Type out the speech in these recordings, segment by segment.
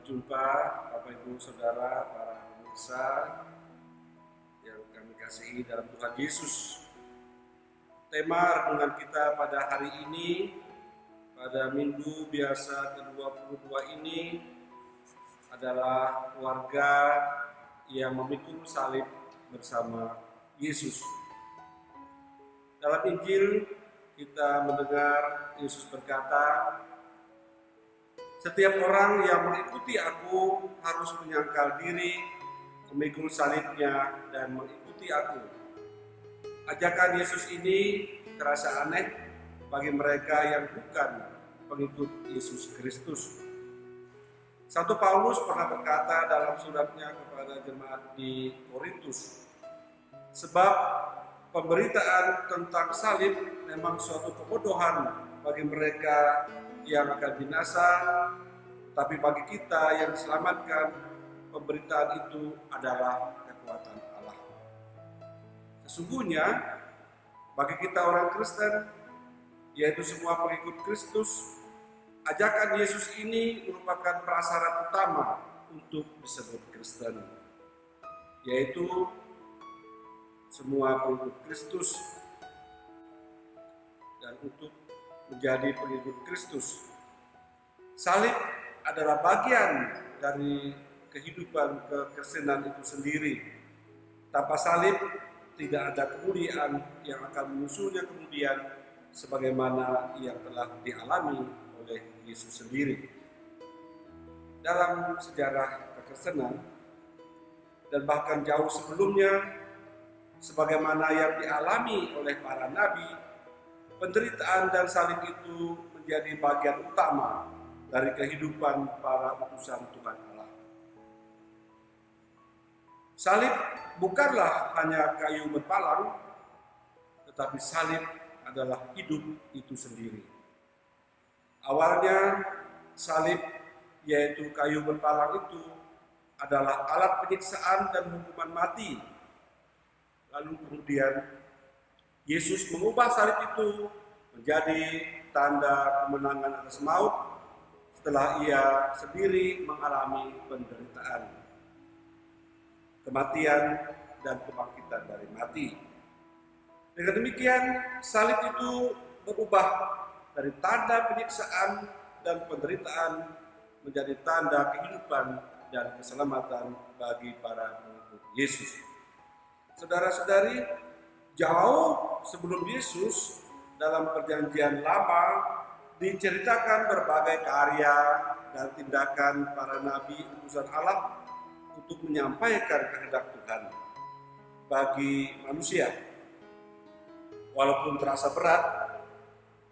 berjumpa Bapak Ibu Saudara, para pemirsa yang kami kasihi dalam Tuhan Yesus. Tema renungan kita pada hari ini, pada minggu biasa ke-22 ini adalah keluarga yang memikul salib bersama Yesus. Dalam Injil kita mendengar Yesus berkata, "Setiap orang yang mengikuti aku harus menyangkal diri, memikul salibnya dan mengikuti aku." Ajakan Yesus ini terasa aneh bagi mereka yang bukan pengikut Yesus Kristus. Santo Paulus pernah berkata dalam suratnya kepada jemaat di Korintus, "Sebab pemberitaan tentang salib memang suatu kebodohan bagi mereka yang akan binasa, tapi bagi kita yang diselamatkan, pemberitaan itu adalah kekuatan Allah." Sesungguhnya, bagi kita orang Kristen, yaitu semua pengikut Kristus, ajakan Yesus ini merupakan prasyarat utama untuk disebut Kristen, yaitu semua pengikut Kristus. Dan untuk menjadi pengikut Kristus, salib adalah bagian dari kehidupan kekristenan itu sendiri. Tanpa salib tidak ada kemuliaan yang akan menyusulnya kemudian sebagaimana yang telah dialami oleh Yesus sendiri. Dalam sejarah kekristenan dan bahkan jauh sebelumnya, sebagaimana yang dialami oleh para nabi, penderitaan dan salib itu menjadi bagian utama dari kehidupan para utusan Tuhan Allah. Salib bukanlah hanya kayu berpalang, tetapi salib adalah hidup itu sendiri. Awalnya salib, yaitu kayu berpalang itu, adalah alat penyiksaan dan hukuman mati. Lalu kemudian Yesus mengubah salib itu menjadi tanda kemenangan atas maut setelah ia sendiri mengalami penderitaan, kematian, dan kebangkitan dari mati. Dengan demikian, salib itu berubah dari tanda penyiksaan dan penderitaan menjadi tanda kehidupan dan keselamatan bagi para pengikut Yesus. Saudara-saudari, jauh sebelum Yesus, dalam Perjanjian Lama diceritakan berbagai karya dan tindakan para nabi utusan Allah untuk menyampaikan kehendak Tuhan bagi manusia. Walaupun terasa berat,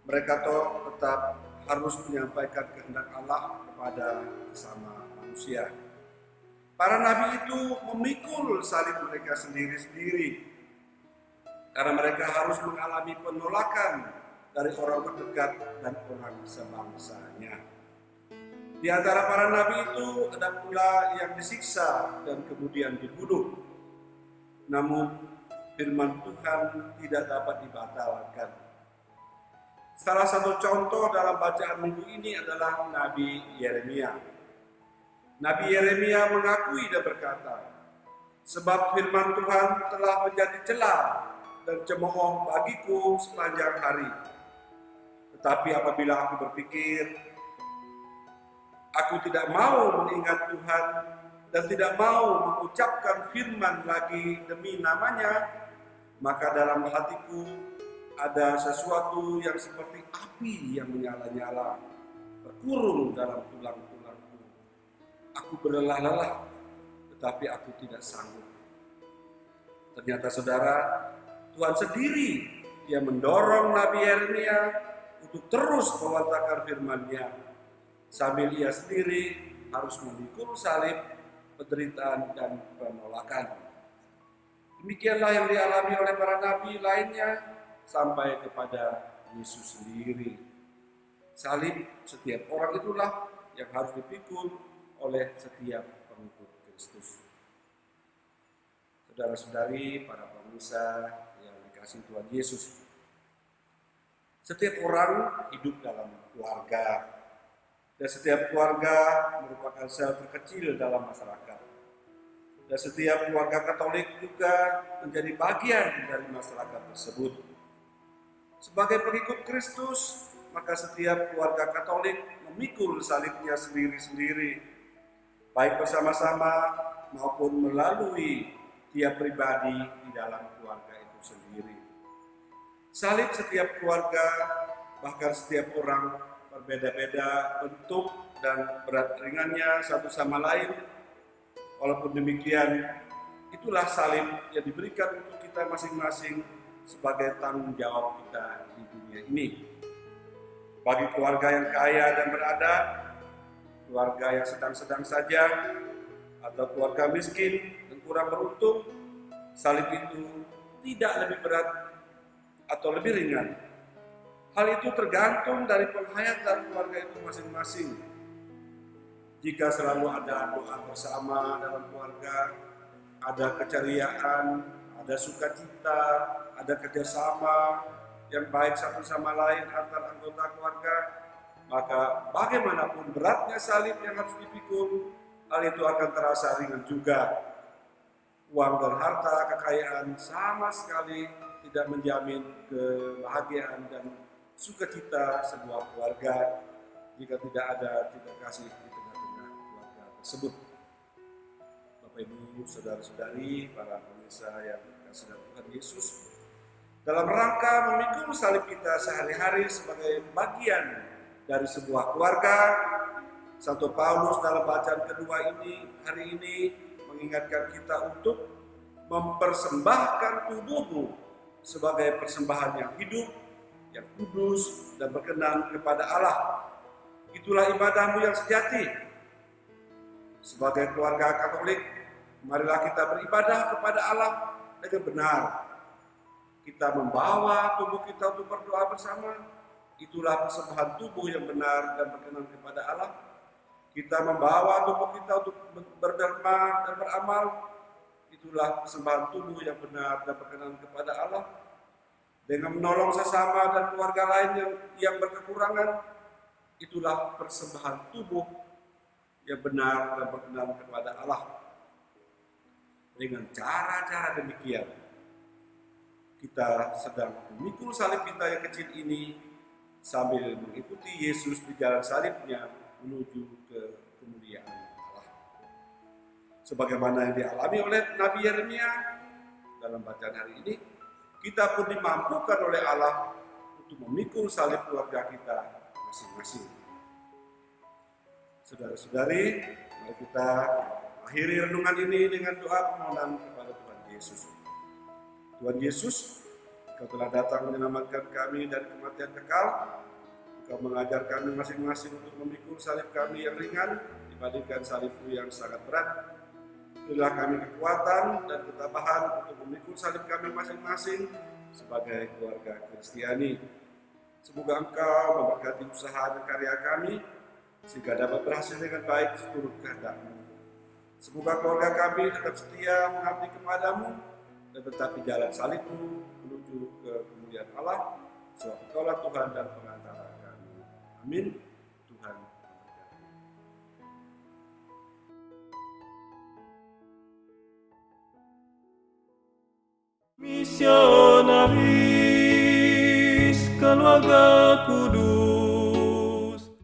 mereka tetap harus menyampaikan kehendak Allah kepada sesama manusia. Para nabi itu memikul salib mereka sendiri-sendiri karena mereka harus mengalami penolakan dari orang terdekat dan orang sebangsanya. Di antara para nabi itu ada pula yang disiksa dan kemudian dibunuh. Namun firman Tuhan tidak dapat dibatalkan. Salah satu contoh dalam bacaan minggu ini adalah Nabi Yeremia. Nabi Yeremia mengakui dan berkata, "Sebab firman Tuhan telah menjadi celah dan cemooh bagiku sepanjang hari. Tetapi apabila aku berpikir, aku tidak mau mengingat Tuhan dan tidak mau mengucapkan firman lagi demi namanya, maka dalam hatiku ada sesuatu yang seperti api yang menyala-nyala, terkurung dalam tulang-tulangku. Aku berlelah-lelah, tetapi aku tidak sanggup." Ternyata saudara, Tuhan sendiri yang mendorong Nabi Yeremia untuk terus mewartakan firman-Nya, sambil ia sendiri harus memikul salib, penderitaan, dan penolakan. Demikianlah yang dialami oleh para nabi lainnya sampai kepada Yesus sendiri. Salib setiap orang itulah yang harus dipikul oleh setiap pengikut Kristus. Saudara-saudari, para pemirsa yang dikasihi Tuhan Yesus, setiap orang hidup dalam keluarga. Dan setiap keluarga merupakan sel terkecil dalam masyarakat. Dan setiap keluarga Katolik juga menjadi bagian dari masyarakat tersebut. Sebagai pengikut Kristus, maka setiap keluarga Katolik memikul salibnya sendiri-sendiri, baik bersama-sama maupun melalui tiap pribadi di dalam keluarga itu sendiri. Salib setiap keluarga, bahkan setiap orang berbeda-beda bentuk dan berat ringannya satu sama lain. Walaupun demikian, itulah salib yang diberikan untuk kita masing-masing sebagai tanggung jawab kita di dunia ini. Bagi keluarga yang kaya dan berada, keluarga yang sedang-sedang saja, atau keluarga miskin dan kurang beruntung, salib itu tidak lebih berat atau lebih ringan. Hal itu tergantung dari penghayatan keluarga itu masing-masing. Jika selalu ada doa bersama dalam keluarga, ada keceriaan, ada sukacita, ada kerjasama yang baik satu sama lain antar anggota keluarga, maka bagaimanapun beratnya salib yang harus dipikul, hal itu akan terasa ringan juga. Uang dan harta, kekayaan sama sekali tidak menjamin kebahagiaan dan sukacita sebuah keluarga jika tidak ada cinta kasih di tengah-tengah keluarga tersebut. Bapak Ibu, saudara-saudari, para pemirsa yang dikasihi Tuhan Yesus, dalam rangka memikul salib kita sehari-hari sebagai bagian dari sebuah keluarga, Santo Paulus dalam bacaan kedua ini hari ini mengingatkan kita untuk mempersembahkan tubuhmu sebagai persembahan yang hidup, yang kudus dan berkenan kepada Allah. Itulah ibadahmu yang sejati. Sebagai keluarga Katolik, marilah kita beribadah kepada Allah dengan benar. Kita membawa tubuh kita untuk berdoa bersama. Itulah persembahan tubuh yang benar dan berkenan kepada Allah. Kita membawa tubuh kita untuk berderma dan beramal. Itulah persembahan tubuh yang benar dan berkenan kepada Allah. Dengan menolong sesama dan keluarga lain yang berkekurangan, itulah persembahan tubuh yang benar dan berkenan kepada Allah. Dengan cara-cara demikian, kita sedang memikul salib kita yang kecil ini sambil mengikuti Yesus di jalan salibnya menuju ke kemuliaan Allah. Sebagaimana yang dialami oleh Nabi Yeremia dalam bacaan hari ini, kita pun dimampukan oleh Allah untuk memikul salib keluarga kita masing-masing. Saudara-saudari, mari kita akhiri renungan ini dengan doa permohonan kepada Tuhan Yesus. Tuhan Yesus, Engkau telah datang menyelamatkan kami dari kematian kekal. Engkau mengajar kami masing-masing untuk memikul salib kami yang ringan dibandingkan salib-Mu yang sangat berat. Berilah kami kekuatan dan ketabahan untuk memikul salib kami masing-masing sebagai keluarga Kristiani. Semoga Engkau memberkati usaha dan karya kami sehingga dapat berhasil dengan baik seturut kehendak-Mu. Semoga keluarga kami tetap setia mengabdi kepadamu dan tetap di jalan salib-Mu menuju ke kemuliaan Allah, sebab Engkaulah Tuhan dan pengantara kami. Amin. Tuhan memberkati. Misionaris Keluarga Kudus.